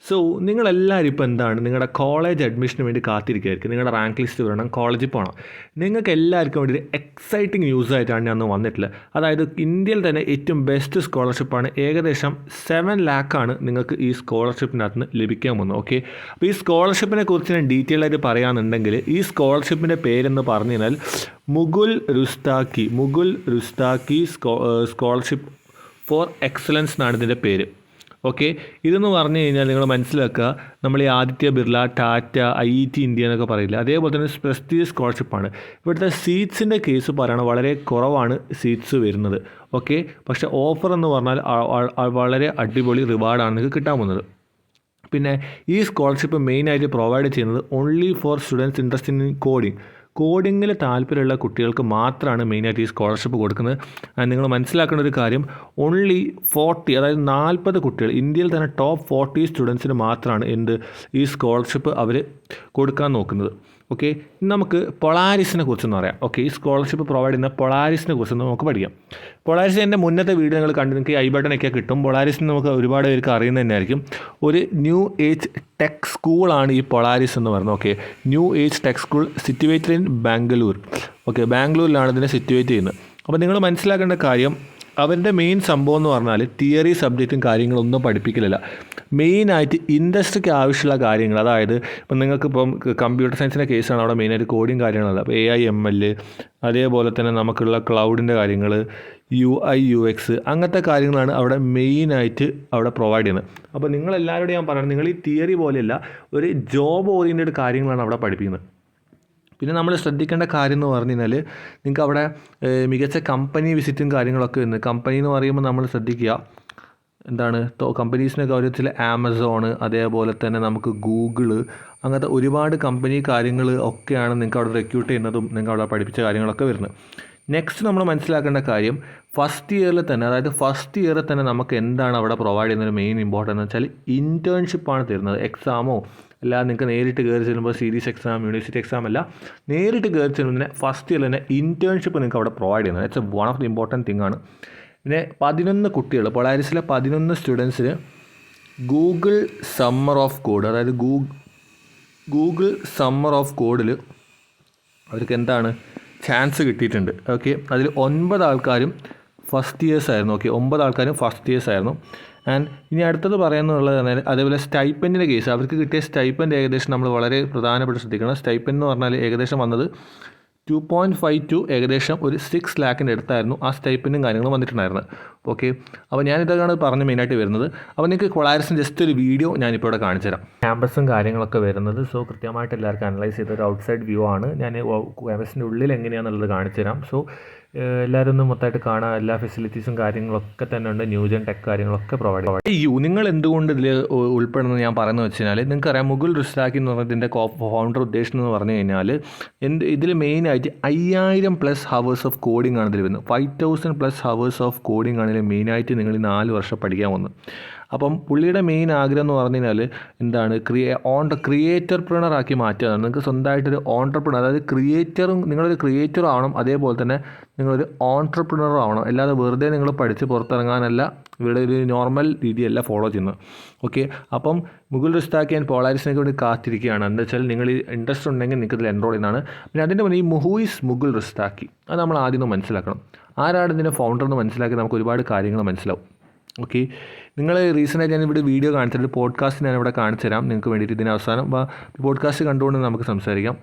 So നിങ്ങളെല്ലാവരും ഇപ്പോൾ എന്താണ് നിങ്ങളുടെ കോളേജ് അഡ്മിഷന് വേണ്ടി കാത്തിരിക്കുകയായിരിക്കും. നിങ്ങളുടെ റാങ്ക് ലിസ്റ്റ് വരണം, കോളേജിൽ പോകണം. നിങ്ങൾക്ക് എല്ലാവർക്കും വേണ്ടി ഒരു എക്സൈറ്റിംഗ് ന്യൂസ് ആയിട്ടാണ് ഞാൻ അന്ന് വന്നിട്ടുള്ളത്. അതായത് ഇന്ത്യയിൽ തന്നെ ഏറ്റവും ബെസ്റ്റ് സ്കോളർഷിപ്പാണ്. ഏകദേശം 7 ലാക്കാണ് നിങ്ങൾക്ക് ഈ സ്കോളർഷിപ്പിനകത്ത് നിന്ന് ലഭിക്കാൻ പോകുന്നത്. ഓക്കെ, അപ്പോൾ ഈ സ്കോളർഷിപ്പിനെ കുറിച്ച് ഞാൻ ഡീറ്റെയിൽ ആയിട്ട് പറയുകയാണെന്നുണ്ടെങ്കിൽ ഈ സ്കോളർഷിപ്പിൻ്റെ പേരെന്ന് പറഞ്ഞു കഴിഞ്ഞാൽ മുകുൾ റുസ്താക്കി സ്കോളർഷിപ്പ് ഫോർ എക്സലൻസ് എന്നാണ് ഇതിൻ്റെ പേര്. ഓക്കെ, ഇതെന്ന് പറഞ്ഞു കഴിഞ്ഞാൽ നിങ്ങൾ മനസ്സിലാക്കുക, നമ്മൾ ഈ ആദിത്യ ബിർള, ടാറ്റ, IIT ഇന്ത്യ എന്നൊക്കെ പറയില്ല, അതേപോലെ തന്നെ പ്രസ്റ്റീജ് സ്കോളർഷിപ്പാണ്. ഇവിടുത്തെ സീറ്റ്സിൻ്റെ കേസ് പറയുകയാണ് വളരെ കുറവാണ് സീറ്റ്സ് വരുന്നത്. ഓക്കെ, പക്ഷേ ഓഫർ എന്ന് പറഞ്ഞാൽ വളരെ അടിപൊളി റിവാർഡാണ് നിങ്ങൾക്ക് കിട്ടാൻ പോകുന്നത്. പിന്നെ ഈ സ്കോളർഷിപ്പ് മെയിനായിട്ട് പ്രൊവൈഡ് ചെയ്യുന്നത് only for students interest in കോഡിങ്ങിൽ താല്പര്യമുള്ള കുട്ടികൾക്ക് മാത്രമാണ് മെയിനായിട്ട് ഈ സ്കോളർഷിപ്പ് കൊടുക്കുന്നത്. നിങ്ങൾ മനസ്സിലാക്കേണ്ട ഒരു കാര്യം, ഓൺലി 40, അതായത് 40 കുട്ടികൾ, ഇന്ത്യയിൽ തന്നെ ടോപ്പ് 40 സ്റ്റുഡൻസിന് മാത്രമാണ് ഈ സ്കോളർഷിപ്പ് അവർ കൊടുക്കാൻ നോക്കുന്നത്. ഓക്കെ, നമുക്ക് പൊളാരിസിനെ കുറിച്ചൊന്ന് പറയാം. ഓക്കെ, ഈ സ്കോളർഷിപ്പ് പ്രൊവൈഡ് ചെയ്യുന്ന പൊളാരിസിനെ കുറിച്ചൊന്ന് നമുക്ക് പഠിക്കാം. പൊളാരിസ് എൻ്റെ മുന്നത്തെ വീഡിയോ നിങ്ങൾ കണ്ടു, നിങ്ങൾക്ക് ഐ ബട്ടനൊക്കെ കിട്ടും. പൊളാരിസിന് നമുക്ക് ഒരുപാട് പേർക്ക് അറിയുന്നത് തന്നെയായിരിക്കും. ഒരു ന്യൂ ഏജ് ടെക് സ്കൂളാണ് ഈ പൊളാരിസ് എന്ന് പറയുന്നത്. Okay, new age tech school situated in Bangalore. Okay, ബാംഗ്ലൂരിലാണ് ഇതിനെ സിറ്റുവേറ്റ് ചെയ്യുന്നത്. അപ്പോൾ നിങ്ങൾ മനസ്സിലാക്കേണ്ട കാര്യം, അവരുടെ മെയിൻ സംഭവം എന്ന് പറഞ്ഞാൽ തിയറി സബ്ജക്റ്റും കാര്യങ്ങളൊന്നും പഠിപ്പിക്കലില്ല. മെയിനായിട്ട് ഇൻഡസ്ട്രിക്ക് ആവശ്യമുള്ള കാര്യങ്ങൾ, അതായത് ഇപ്പം നിങ്ങൾക്കിപ്പം കമ്പ്യൂട്ടർ സയൻസിൻ്റെ കേസാണ്, അവിടെ മെയിനായിട്ട് കോഡിങ് കാര്യങ്ങളല്ല. അപ്പോൾ AI ML, അതേപോലെ തന്നെ നമുക്കുള്ള ക്ലൗഡിൻ്റെ കാര്യങ്ങൾ, UI UX അങ്ങനത്തെ കാര്യങ്ങളാണ് അവിടെ മെയിനായിട്ട് അവിടെ പ്രൊവൈഡ് ചെയ്യുന്നത്. അപ്പോൾ നിങ്ങളെല്ലാവരോടും ഞാൻ പറയുന്നത്, നിങ്ങൾ ഈ തിയറി പോലെയല്ല, ഒരു ജോബ് ഓറിയൻറ്റഡ് കാര്യങ്ങളാണ് അവിടെ പഠിപ്പിക്കുന്നത്. പിന്നെ നമ്മൾ ശ്രദ്ധിക്കേണ്ട കാര്യം എന്ന് പറഞ്ഞു കഴിഞ്ഞാൽ, നിങ്ങൾക്ക് അവിടെ മികച്ച കമ്പനി വിസിറ്റും കാര്യങ്ങളൊക്കെ വരുന്നത്. കമ്പനി എന്ന് പറയുമ്പോൾ നമ്മൾ ശ്രദ്ധിക്കുക, എന്താണ് കമ്പനീസിൻ്റെ കാര്യത്തിൽ ആമസോൺ, അതേപോലെ തന്നെ നമുക്ക് ഗൂഗിള്, അങ്ങനത്തെ ഒരുപാട് കമ്പനി കാര്യങ്ങൾ ഒക്കെയാണ് നിങ്ങൾക്ക് അവിടെ റിക്രൂട്ട് ചെയ്യുന്നതും നിങ്ങൾക്ക് അവിടെ പഠിപ്പിച്ച കാര്യങ്ങളൊക്കെ വരുന്നത്. നെക്സ്റ്റ് നമ്മൾ മനസ്സിലാക്കേണ്ട കാര്യം, ഫസ്റ്റ് ഇയറിൽ തന്നെ നമുക്ക് എന്താണ് അവിടെ പ്രൊവൈഡ് ചെയ്യുന്നത് മെയിൻ ഇമ്പോർട്ടൻ്റ് എന്ന് വെച്ചാൽ ഇൻറ്റേൺഷിപ്പാണ് തരുന്നത്. എക്സാമോ അല്ല, നിങ്ങൾക്ക് നേരിട്ട് കയറി ചെല്ലുമ്പോൾ സീരീസ് എക്സാം, യൂണിവേഴ്സിറ്റി എക്സാം അല്ല, നേരിട്ട് കയറി ചെല്ലുമ്പോൾ ഫസ്റ്റ് ഇയറിൽ തന്നെ ഇൻറ്റേൺഷിപ്പ് നിങ്ങൾക്ക് അവിടെ പ്രൊവൈഡ് ചെയ്യുന്നത്. It's one of the important thing ആണ്. പിന്നെ 11 കുട്ടികൾ, പൊളാരിസിലെ 11 സ്റ്റുഡൻസിന് ഗൂഗിൾ സമ്മർ ഓഫ് കോഡ്, അതായത് ഗൂഗിൾ സമ്മർ ഓഫ് കോഡിൽ അവർക്ക് എന്താണ് ചാൻസ് കിട്ടിയിട്ടുണ്ട്. ഓക്കെ, അതിൽ 9 ആൾക്കാരും ഫസ്റ്റ് ഇയേഴ്സ് ആയിരുന്നു. ഓക്കെ, 9 ആൾക്കാരും ഫസ്റ്റ് ഇയേഴ്സ് ആയിരുന്നു. ആൻഡ് ഇനി അടുത്തത് പറയുന്നുള്ളത് പറഞ്ഞാൽ, അതേപോലെ സ്റ്റൈപ്പൻഡിൻ്റെ കേസ്, അവർക്ക് കിട്ടിയ സ്റ്റൈപ്പൻഡ് ഏകദേശം നമ്മൾ വളരെ പ്രധാനപ്പെട്ട് ശ്രദ്ധിക്കണം. സ്റ്റൈപ്പൻഡ് എന്ന് പറഞ്ഞാൽ ഏകദേശം വന്നത് 2.52, ഏകദേശം ഒരു 6 ലാക്കിൻ്റെ അടുത്തായിരുന്നു ആ സ്റ്റൈപ്പൻഡും കാര്യങ്ങളും വന്നിട്ടുണ്ടായിരുന്നത്. ഓക്കെ, അപ്പോൾ ഞാനിതൊക്കെയാണ് പറഞ്ഞ് മെയിനായിട്ട് വരുന്നത്. അപ്പോൾ നിങ്ങൾക്ക് കൊളാരിസിന് ജസ്റ്റ് ഒരു വീഡിയോ ഞാനിപ്പോൾ ഇവിടെ കാണിച്ചു തരാം. ക്യാമ്പസും കാര്യങ്ങളൊക്കെ വരുന്നത്, സോ കൃത്യമായിട്ട് എല്ലാവർക്കും അനലൈസ് ചെയ്തൊരു ഔട്ട്സൈഡ് വ്യൂ ആണ്. ഞാൻ ക്യാമ്പസിൻ്റെ ഉള്ളിൽ എങ്ങനെയാണെന്നുള്ളത് കാണിച്ചു തരാം. സോ എല്ലാവരും ഒന്ന് മൊത്തമായിട്ട് കാണാം. എല്ലാ ഫെസിലിറ്റീസും കാര്യങ്ങളൊക്കെ തന്നെ ഉണ്ട്. ന്യൂജൻ ടെക് കാര്യങ്ങളൊക്കെ പ്രൊവൈഡ് ചെയ്യും. നിങ്ങൾ എന്തുകൊണ്ട് ഇതിൽ ഉൾപ്പെടുന്നത് ഞാൻ പറയുന്നത് വെച്ച് കഴിഞ്ഞാൽ, നിങ്ങൾക്കറിയാം മുകുൾ റുസ്താക്കി എന്ന് പറഞ്ഞാൽ ഇതിൻ്റെ ഫൗണ്ടർ ഉദ്ദേശം എന്ന് പറഞ്ഞു കഴിഞ്ഞാൽ, ഇതിൽ മെയിനായിട്ട് 5000+ ഹവേഴ്സ് ഓഫ് കോഡിംഗ് ആണ് ഇതിൽ വരുന്നത്. 5000+ ഹവേഴ്സ് ഓഫ് കോഡിംഗ് ആണ് ഇതിൽ മെയിനായിട്ട് നിങ്ങൾ ഈ 4 വർഷം പഠിക്കാൻ പോകുന്നത്. അപ്പം പുള്ളിയുടെ മെയിൻ ആഗ്രഹം എന്ന് പറഞ്ഞു കഴിഞ്ഞാൽ എന്താണ്, ക്രിയേറ്റർപ്രണർ ആക്കി മാറ്റുക. നിങ്ങൾക്ക് സ്വന്തമായിട്ടൊരു ഓൺട്രപ്രണർ, അതായത് നിങ്ങളൊരു ക്രിയേറ്ററും ആവണം, അതേപോലെ തന്നെ നിങ്ങളൊരു ഓൺട്രപ്രണറും ആവണം. അല്ലാതെ വെറുതെ നിങ്ങൾ പഠിച്ച് പുറത്തിറങ്ങാനല്ല ഇവിടെ ഒരു നോർമൽ രീതിയല്ല ഫോളോ ചെയ്യുന്നത്. ഓക്കെ, അപ്പം മുകുൾ റുസ്താക്കി ആൻഡ് പൊളാരിസിനൊക്കെ വേണ്ടി കാത്തിരിക്കുകയാണ്. എന്താ വെച്ചാൽ നിങ്ങൾ ഈ ഇൻട്രസ്റ്റ് ഉണ്ടെങ്കിൽ നിങ്ങൾക്ക് ഇതിൽ എൻറോൾ ചെയ്യുന്നതാണ്. പിന്നെ അതിൻ്റെ മുന്നേ ഈ ഹൂയിസ് മുകുൾ റുസ്താക്കി, അത് നമ്മൾ ആദ്യം ഒന്ന് മനസ്സിലാക്കണം. ആരാണ് ഇതിൻ്റെ ഫൗണ്ടർ എന്ന് മനസ്സിലാക്കി നമുക്ക് ഒരുപാട് കാര്യങ്ങൾ മനസ്സിലാവും. ഓക്കെ, നിങ്ങൾ റീസെൻ്റായിട്ട് ഞാനിവിടെ വീഡിയോ കാണിച്ചിട്ട് പോഡ്കാസ്റ്റ് ഞാനിവിടെ കാണിച്ചു തരാം നിങ്ങൾക്ക് വേണ്ടിയിട്ട്. ഇതിന് അവസാനം പോഡ്കാസ്റ്റ് കണ്ടുകൊണ്ട് നമുക്ക് സംസാരിക്കാം.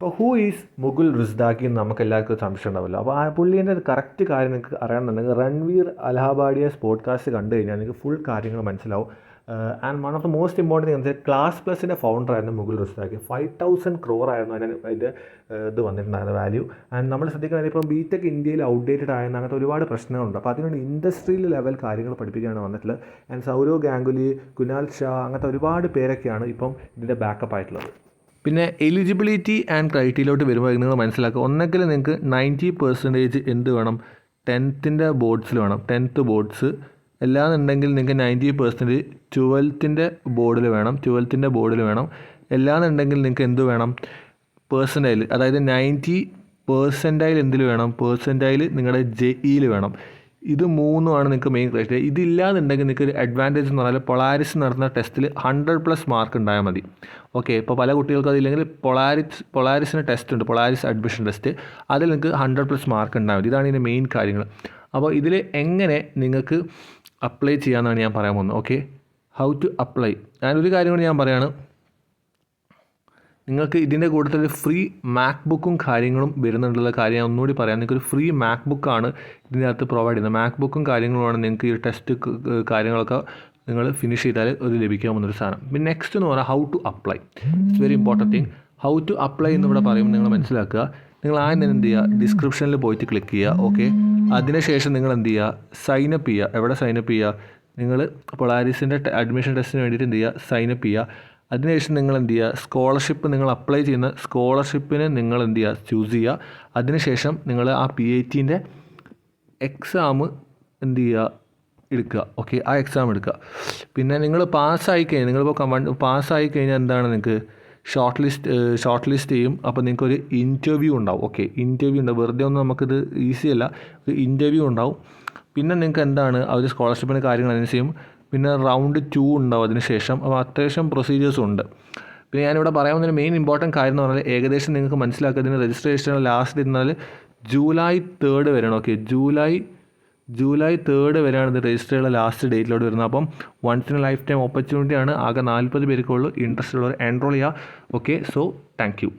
അപ്പോൾ ഹൂ ഈസ് മുകുൾ റുസ്താക്കി എന്ന് നമുക്ക് എല്ലാവർക്കും സംശയം ഉണ്ടാവില്ല. അപ്പോൾ ആ പുള്ളീൻ്റെ കറക്റ്റ് കാര്യം നിങ്ങൾക്ക് അറിയണമെന്നുണ്ടെങ്കിൽ രൺവീർ അലഹാബാഡിയസ് പോഡ്കാസ്റ്റ് കണ്ടു കഴിഞ്ഞാൽ നിങ്ങൾക്ക് ഫുൾ കാര്യങ്ങൾ മനസ്സിലാവും. And one of the most important എന്ന് വെച്ചാൽ ക്ലാസ് പ്ലസിൻ്റെ ഫൗണ്ടർ ആയിരുന്നു മുകുൾ റുസ്താക്കി. 5000 crore ആയിരുന്നു അതിൻ്റെ ഇത് വന്നിട്ടുണ്ടായിരുന്ന വാല്യൂ. ആൻഡ് നമ്മൾ ശ്രദ്ധിക്കുന്നത് ഇപ്പം ബിടെക് ഇന്ത്യയിൽ ഔട്ട്ഡേറ്റഡ് ആയെന്ന് അങ്ങനത്തെ ഒരുപാട് പ്രശ്നങ്ങളുണ്ട്. അപ്പോൾ അതിനുവേണ്ടി ഇൻഡസ്ട്രിയൽ ലെവൽ കാര്യങ്ങൾ പഠിപ്പിക്കുകയാണ് വന്നിട്ടുള്ളത്. ആൻഡ് സൗരവ് ഗാംഗുലി, കുനാൽ ഷാ, അങ്ങനത്തെ ഒരുപാട് പേരൊക്കെയാണ് ഇപ്പം ഇതിൻ്റെ ബാക്കപ്പ് ആയിട്ടുള്ളത്. പിന്നെ എലിജിബിലിറ്റി ആൻഡ് ക്രൈറ്റീരിയയിലോട്ട് വരുമ്പോൾ നിങ്ങൾ മനസ്സിലാക്കുക, ഒന്നെങ്കിൽ നിങ്ങൾക്ക് 90% എന്ത് വേണം, 10th ബോർഡ്സിൽ വേണം. 10th ബോർഡ്സ് എല്ലാന്നുണ്ടെങ്കിൽ നിങ്ങൾക്ക് 90% 12th ബോർഡിൽ വേണം. എല്ലാന്നുണ്ടെങ്കിൽ നിങ്ങൾക്ക് എന്ത് വേണം, പേഴ്സൻറ്റൈൽ, അതായത് 90% എന്തിൽ വേണം, പേഴ്സൻറ്റൈൽ നിങ്ങളുടെ JEയിൽ വേണം. ഇത് മൂന്നുമാണ് നിങ്ങൾക്ക് മെയിൻ ക്രൈറ്റീരിയ. ഇതില്ലാന്നുണ്ടെങ്കിൽ നിങ്ങൾക്ക് ഒരു അഡ്വാൻറ്റേജ് എന്ന് പറഞ്ഞാൽ പൊളാരിസ് നടത്തുന്ന ടെസ്റ്റിൽ 100+ മാർക്ക് ഉണ്ടായാൽ മതി. ഓക്കെ, ഇപ്പോൾ പല കുട്ടികൾക്കും അതില്ലെങ്കിൽ പൊളാരിസിന് ടെസ്റ്റ് ഉണ്ട്, പൊളാരിസ് അഡ്മിഷൻ ടെസ്റ്റ്. അതിൽ നിങ്ങൾക്ക് 100+ മാർക്ക് ഉണ്ടായാൽ മതി. ഇതാണ് ഇതിൻ്റെ മെയിൻ കാര്യങ്ങൾ. അപ്പോൾ ഇതിൽ എങ്ങനെ നിങ്ങൾക്ക് അപ്ലൈ ചെയ്യാമെന്നാണ് ഞാൻ പറയാൻ പോകുന്നത്. Okay, how to apply. ഞാനൊരു കാര്യം കൂടി ഞാൻ പറയുകയാണ്, നിങ്ങൾക്ക് ഇതിൻ്റെ കൂട്ടത്തിൽ ഫ്രീ മാക് ബുക്കും കാര്യങ്ങളും വരുന്നുണ്ടുള്ള കാര്യം ഞാൻ ഒന്നുകൂടി പറയാം. നിങ്ങൾക്കൊരു ഫ്രീ മാക് ബുക്കാണ് ഇതിൻ്റെ അകത്ത് പ്രൊവൈഡ് ചെയ്യുന്നത്. മാക് ബുക്കും കാര്യങ്ങളുമാണ് നിങ്ങൾക്ക് ഈ ടെസ്റ്റ് കാര്യങ്ങളൊക്കെ നിങ്ങൾ ഫിനിഷ് ചെയ്താൽ ഒരു ലഭിക്കാവുന്നൊരു സാധനം. പിന്നെ നെക്സ്റ്റ് എന്ന് പറഞ്ഞാൽ how to apply. It's very important thing. How to apply എന്നിവിടെ പറയുമ്പോൾ നിങ്ങൾ മനസ്സിലാക്കുക, നിങ്ങൾ ആദ്യം തന്നെ എന്ത് ചെയ്യുക, ഡിസ്ക്രിപ്ഷനിൽ പോയിട്ട് ക്ലിക്ക് ചെയ്യുക. ഓക്കെ, അതിനുശേഷം നിങ്ങൾ എന്ത് ചെയ്യുക, സൈനപ്പ് ചെയ്യുക. എവിടെ സൈനപ്പ് ചെയ്യുക, നിങ്ങൾ പൊളാരിസിൻ്റെ അഡ്മിഷൻ ടെസ്റ്റിന് വേണ്ടിയിട്ട് എന്ത് ചെയ്യുക, സൈനപ്പ് ചെയ്യുക. അതിനുശേഷം നിങ്ങൾ എന്ത് ചെയ്യുക, സ്കോളർഷിപ്പ് നിങ്ങൾ അപ്ലൈ ചെയ്യുന്ന സ്കോളർഷിപ്പിന് നിങ്ങൾ എന്ത് ചെയ്യുക, ചൂസ് ചെയ്യുക. അതിനുശേഷം നിങ്ങൾ ആ PITൻ്റെ എക്സാം എന്ത് ചെയ്യുക, എടുക്കുക. ഓക്കെ, ആ എക്സാം എടുക്കുക. പിന്നെ നിങ്ങൾ പാസ്സായി കഴിഞ്ഞാൽ, നിങ്ങളിപ്പോൾ പാസ്സായി കഴിഞ്ഞാൽ എന്താണ്, നിങ്ങൾക്ക് ഷോർട്ട് ലിസ്റ്റ് ചെയ്യും. അപ്പോൾ നിങ്ങൾക്കൊരു ഇൻ്റർവ്യൂ ഉണ്ടാവും. ഓക്കെ, ഇൻ്റർവ്യൂ ഉണ്ടാവും. വെറുതെ ഒന്നും നമുക്കിത് ഈസി അല്ല, ഒരു ഇൻ്റർവ്യൂ ഉണ്ടാവും. പിന്നെ നിങ്ങൾക്ക് എന്താണ് ആ ഒരു സ്കോളർഷിപ്പിൻ്റെ കാര്യങ്ങൾ അതിന് ചെയ്യും. പിന്നെ റൗണ്ട് 2 ഉണ്ടാവും അതിന് ശേഷം. അപ്പോൾ അത്യാവശ്യം പ്രൊസീജിയേഴ്സും ഉണ്ട്. പിന്നെ ഞാനിവിടെ പറയാവുന്നതിന് മെയിൻ ഇമ്പോർട്ടൻറ്റ് കാര്യം എന്ന് പറഞ്ഞാൽ, ഏകദേശം നിങ്ങൾക്ക് മനസ്സിലാക്കുക, ഇതിന് രജിസ്ട്രേഷൻ ലാസ്റ്റ് ഇരുന്നാൽ ജൂലൈ 3 വരെയാണ്. ഓക്കെ, ജൂലൈ 3 വരെയാണ് ഇത് രജിസ്റ്റർ ചെയ്യുന്ന ലാസ്റ്റ് ഡേറ്റിലോട്ട് വരുന്നത്. അപ്പം once in a lifetime ഓപ്പർച്യൂണിറ്റിയാണ്. ആകെ 40 പേർക്കുള്ളൂ. ഇൻട്രസ്റ്റ് ഉള്ളവർ എൻറോൾ ചെയ്യുക. Okay, so thank U.